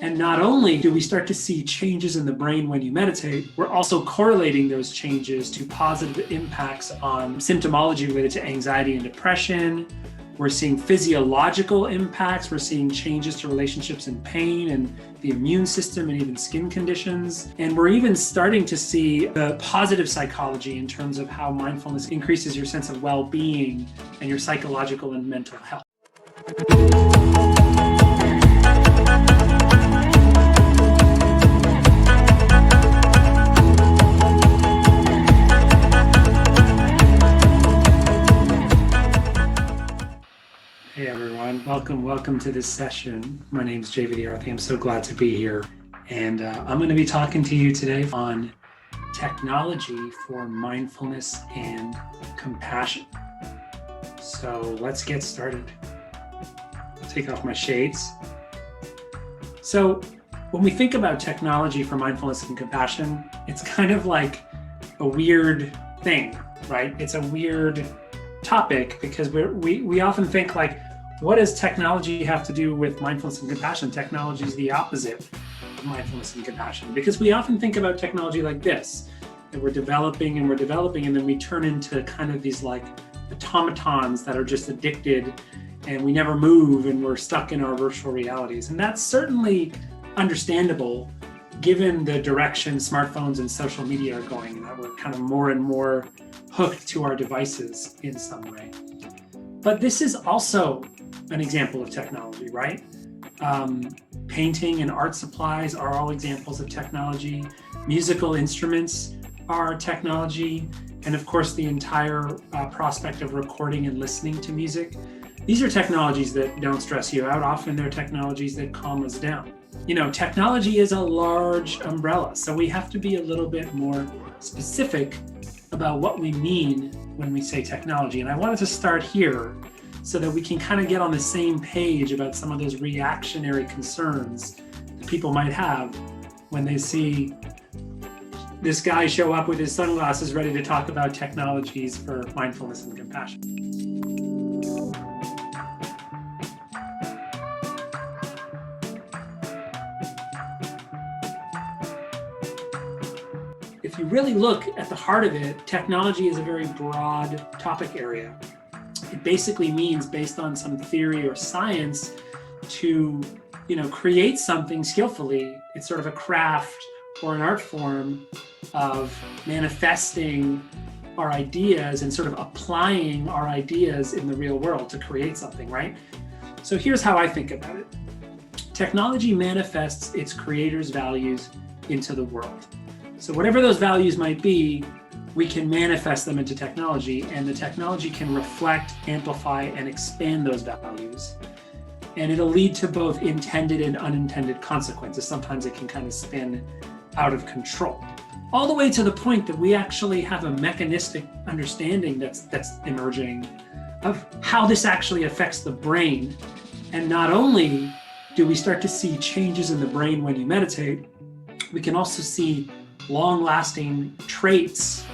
And not only do we start to see changes in the brain when you meditate, we're also correlating those changes to positive impacts on symptomology related to anxiety and depression. We're seeing physiological impacts. We're seeing changes to relationships and pain and the immune system and even skin conditions. And we're even starting to see the positive psychology in terms of how mindfulness increases your sense of well-being and your psychological and mental health. Hey everyone, welcome to this session. My name is Jay Vidyarthi. I'm so glad to be here. And I'm going to be talking to you today on technology for mindfulness and compassion. So let's get started. Take off my shades. So when we think about technology for mindfulness and compassion, it's kind of like a weird thing, right? It's a weird topic because we often think like, what does technology have to do with mindfulness and compassion? Technology is the opposite of mindfulness and compassion, because we often think about technology like this, that we're developing, and then we turn into kind of these like automatons that are just addicted and we never move and we're stuck in our virtual realities. And that's certainly understandable given the direction smartphones and social media are going, and that we're kind of more and more hooked to our devices in some way. But this is also an example of technology, right? Painting and art supplies are all examples of technology. Musical instruments are technology. And of course, the entire prospect of recording and listening to music. These are technologies that don't stress you out. Often they're technologies that calm us down. You know, technology is a large umbrella, so we have to be a little bit more specific about what we mean when we say technology. And I wanted to start here so that we can kind of get on the same page about some of those reactionary concerns that people might have when they see this guy show up with his sunglasses ready to talk about technologies for mindfulness and compassion. If you really look at the heart of it, technology is a very broad topic area. It basically means, based on some theory or science, to create something skillfully. It's sort of a craft or an art form of manifesting our ideas and sort of applying our ideas in the real world to create something, right? So here's how I think about it. Technology manifests its creator's values into the world. So whatever those values might be, we can manifest them into technology, and the technology can reflect, amplify, and expand those values. And it'll lead to both intended and unintended consequences. Sometimes it can kind of spin out of control, all the way to the point that we actually have a mechanistic understanding that's emerging of how this actually affects the brain. And not only do we start to see changes in the brain when you meditate, we can also see long-lasting traits,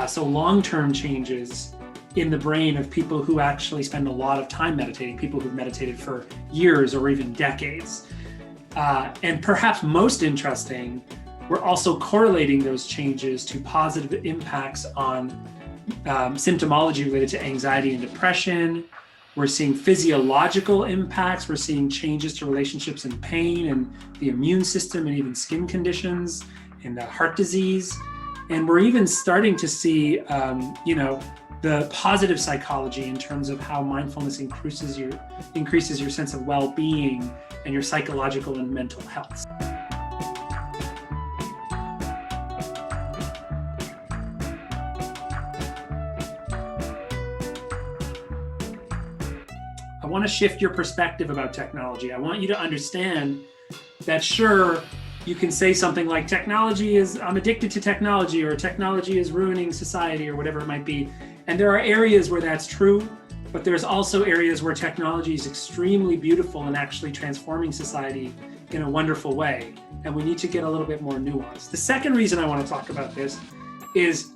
so long-term changes in the brain of people who actually spend a lot of time meditating, people who've meditated for years or even decades. And perhaps most interesting, we're also correlating those changes to positive impacts on symptomology related to anxiety and depression. We're seeing physiological impacts. We're seeing changes to relationships and pain and the immune system and even skin conditions and heart disease. And we're even starting to see, the positive psychology in terms of how mindfulness increases your sense of well-being and your psychological and mental health. I want to shift your perspective about technology. I want you to understand that, sure, you can say something like I'm addicted to technology, or technology is ruining society, or whatever it might be. And there are areas where that's true, but there's also areas where technology is extremely beautiful and actually transforming society in a wonderful way. And we need to get a little bit more nuanced. The second reason I want to talk about this is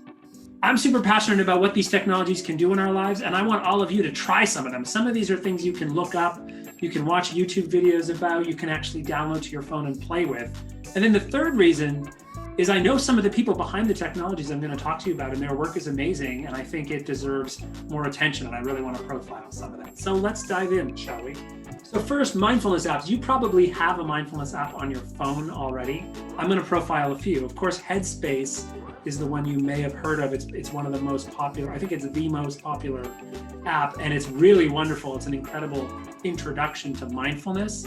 I'm super passionate about what these technologies can do in our lives, and I want all of you to try some of them. Some of these are things you can look up. you can watch YouTube videos about, you can actually download to your phone and play with. And then the third reason is I know some of the people behind the technologies I'm going to talk to you about, and their work is amazing, and I think it deserves more attention, and I really want to profile some of that. So let's dive in, shall we? So first, mindfulness apps. You probably have a mindfulness app on your phone already. I'm going to profile a few. Of course, Headspace is the one you may have heard of. It's one of the most popular, I think it's the most popular app, and it's really wonderful. It's an incredible introduction to mindfulness.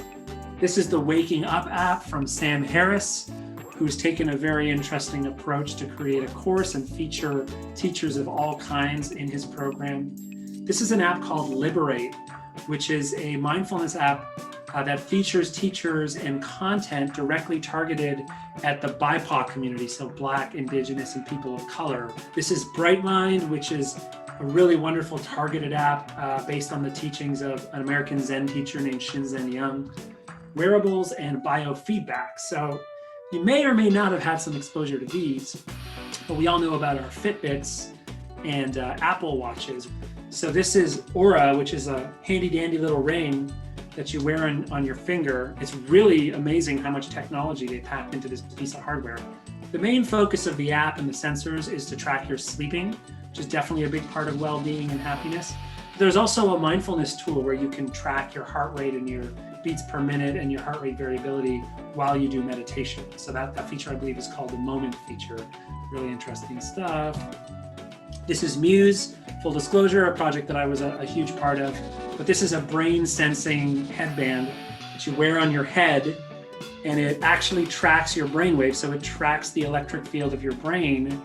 This is the Waking Up app from Sam Harris, who's taken a very interesting approach to create a course and feature teachers of all kinds in his program. This is an app called Liberate, which is a mindfulness app that features teachers and content directly targeted at the BIPOC community, so Black, Indigenous, and people of color. This is Brightmind, which is a really wonderful targeted app based on the teachings of an American Zen teacher named Shinzen Young. Wearables and biofeedback. So you may or may not have had some exposure to these, but we all know about our Fitbits and Apple Watches. So this is Aura, which is a handy dandy little ring that you wear on your finger. It's really amazing how much technology they packed into this piece of hardware. The main focus of the app and the sensors is to track your sleeping, which is definitely a big part of well-being and happiness. There's also a mindfulness tool where you can track your heart rate and your beats per minute and your heart rate variability while you do meditation. So that feature, I believe, is called the Moment feature. Really interesting stuff. This is Muse, full disclosure, a project that I was a huge part of. But this is a brain sensing headband that you wear on your head, and it actually tracks your brainwaves. So it tracks the electric field of your brain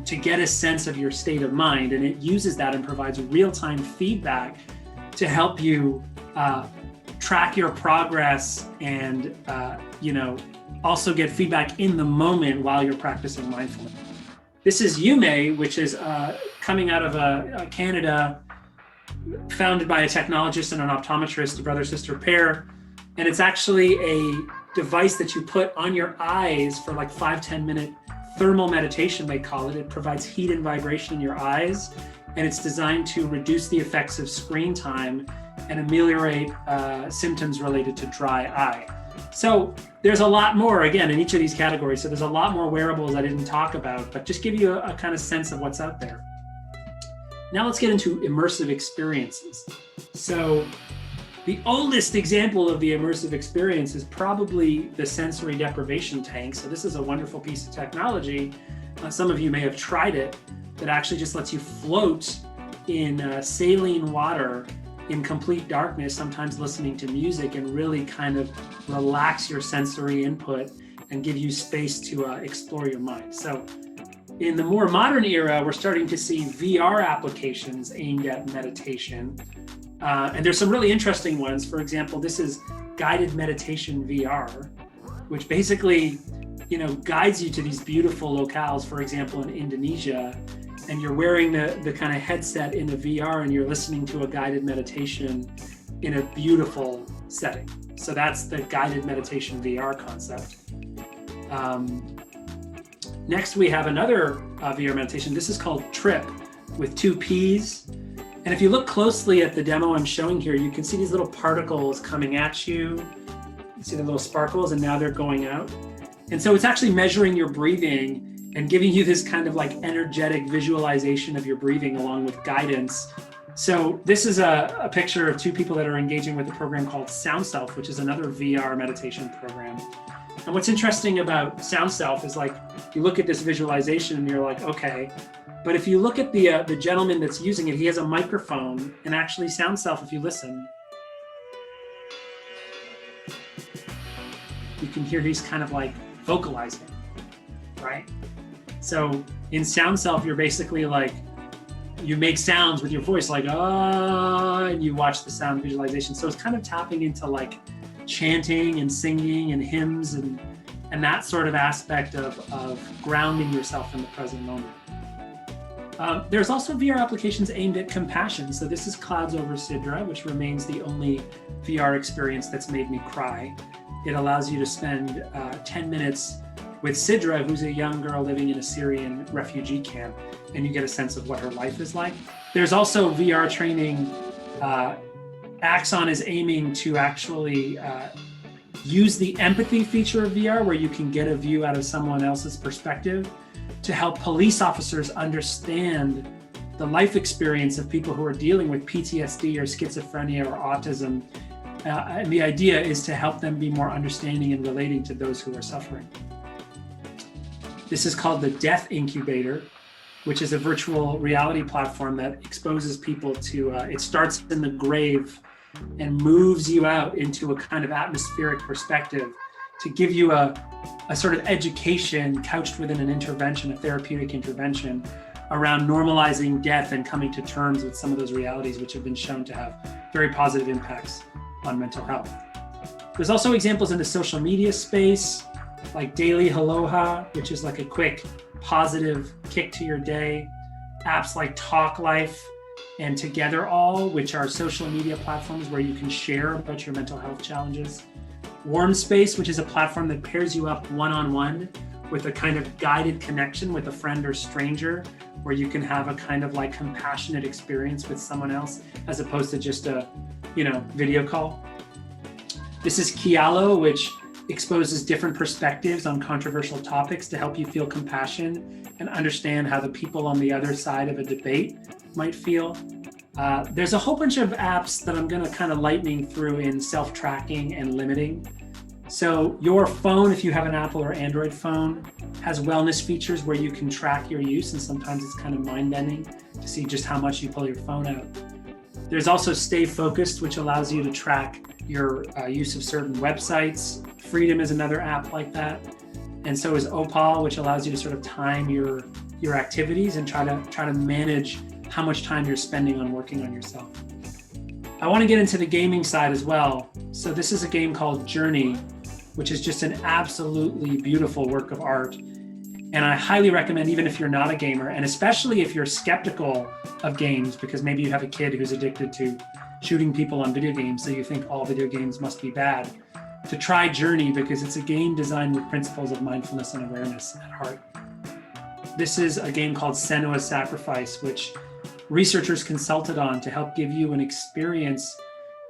to get a sense of your state of mind. And it uses that and provides real-time feedback to help you track your progress and also get feedback in the moment while you're practicing mindfulness. This is Yume, which is coming out of Canada, founded by a technologist and an optometrist, a brother-sister pair. And it's actually a device that you put on your eyes for like 5-10 minute thermal meditation, they call it. It provides heat and vibration in your eyes, and it's designed to reduce the effects of screen time and ameliorate symptoms related to dry eye. So there's a lot more, again, in each of these categories. So there's a lot more wearables I didn't talk about, but just give you a kind of sense of what's out there. Now let's get into immersive experiences. So the oldest example of the immersive experience is probably the sensory deprivation tank. So this is a wonderful piece of technology. Some of you may have tried it, that actually just lets you float in saline water in complete darkness, sometimes listening to music, and really kind of relax your sensory input and give you space to explore your mind. So in the more modern era, we're starting to see VR applications aimed at meditation. And there's some really interesting ones. For example, this is guided meditation VR, which basically, guides you to these beautiful locales, for example, in Indonesia, and you're wearing the kind of headset in the VR and you're listening to a guided meditation in a beautiful setting. So that's the guided meditation VR concept. Next, we have another VR meditation. This is called Trip with 2 Ps. And if you look closely at the demo I'm showing here, you can see these little particles coming at you. You see the little sparkles, and now they're going out. And so it's actually measuring your breathing and giving you this kind of like energetic visualization of your breathing along with guidance. So this is a picture of 2 people that are engaging with a program called Sound Self, which is another VR meditation program. And what's interesting about Sound Self is like, you look at this visualization and you're like, okay, but if you look at the gentleman that's using it, he has a microphone, and actually Sound Self, if you listen, you can hear he's kind of like vocalizing, right? So in Sound Self, you're basically like, you make sounds with your voice, like, and you watch the sound visualization. So it's kind of tapping into like chanting and singing and hymns and that sort of aspect of grounding yourself in the present moment. There's also VR applications aimed at compassion. So this is Clouds Over Sidra, which remains the only VR experience that's made me cry. It allows you to spend 10 minutes with Sidra, who's a young girl living in a Syrian refugee camp, and you get a sense of what her life is like. There's also VR training Axon is aiming to actually use the empathy feature of VR, where you can get a view out of someone else's perspective, to help police officers understand the life experience of people who are dealing with PTSD or schizophrenia or autism. And the idea is to help them be more understanding and relating to those who are suffering. This is called the Death Incubator, which is a virtual reality platform that exposes people to, it starts in the grave and moves you out into a kind of atmospheric perspective to give you a sort of education couched within an intervention, a therapeutic intervention around normalizing death and coming to terms with some of those realities which have been shown to have very positive impacts on mental health. There's also examples in the social media space, like Daily Aloha, which is like a quick positive kick to your day. Apps like Talk Life and Together All, which are social media platforms where you can share about your mental health challenges. Warm Space, which is a platform that pairs you up one-on-one with a kind of guided connection with a friend or stranger, where you can have a kind of like compassionate experience with someone else, as opposed to just a, video call. This is Kialo, which exposes different perspectives on controversial topics to help you feel compassion and understand how the people on the other side of a debate might feel. There's a whole bunch of apps that I'm going to kind of lightning through in self-tracking and limiting. So your phone, if you have an Apple or Android phone, has wellness features where you can track your use, and sometimes it's kind of mind-bending to see just how much you pull your phone out. There's also Stay Focused, which allows you to track your use of certain websites. Freedom is another app like that. And so is Opal, which allows you to sort of time your activities and try to manage how much time you're spending on working on yourself. I want to get into the gaming side as well. So this is a game called Journey, which is just an absolutely beautiful work of art. And I highly recommend, even if you're not a gamer, and especially if you're skeptical of games, because maybe you have a kid who's addicted to shooting people on video games, so you think all video games must be bad, to try Journey, because it's a game designed with principles of mindfulness and awareness at heart. This is a game called Senua's Sacrifice, which researchers consulted on to help give you an experience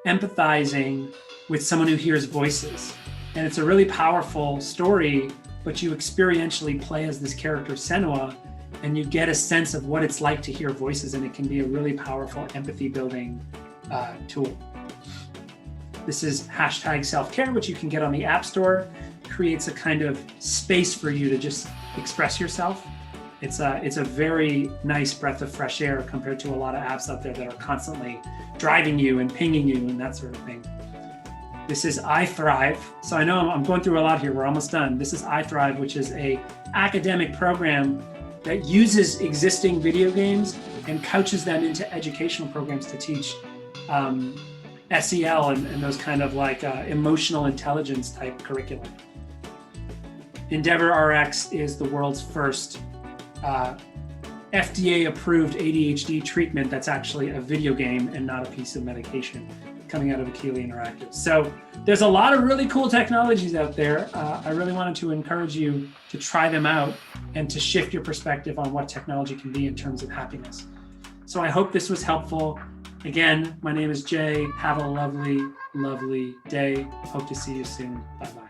empathizing with someone who hears voices. And it's a really powerful story, but you experientially play as this character Senua, and you get a sense of what it's like to hear voices, and it can be a really powerful empathy building tool. This is #selfcare, which you can get on the App Store. Creates a kind of space for you to just express yourself. It's a very nice breath of fresh air compared to a lot of apps out there that are constantly driving you and pinging you and that sort of thing. This is iThrive. So I know I'm going through a lot here. We're almost done. This is iThrive, which is a academic program that uses existing video games and couches them into educational programs to teach SEL and those kind of like emotional intelligence type curriculum. Endeavor RX is the world's first FDA-approved ADHD treatment that's actually a video game and not a piece of medication, coming out of Akili Interactive. So there's a lot of really cool technologies out there. I really wanted to encourage you to try them out and to shift your perspective on what technology can be in terms of happiness. So I hope this was helpful. Again, my name is Jay. Have a lovely, lovely day. Hope to see you soon. Bye-bye.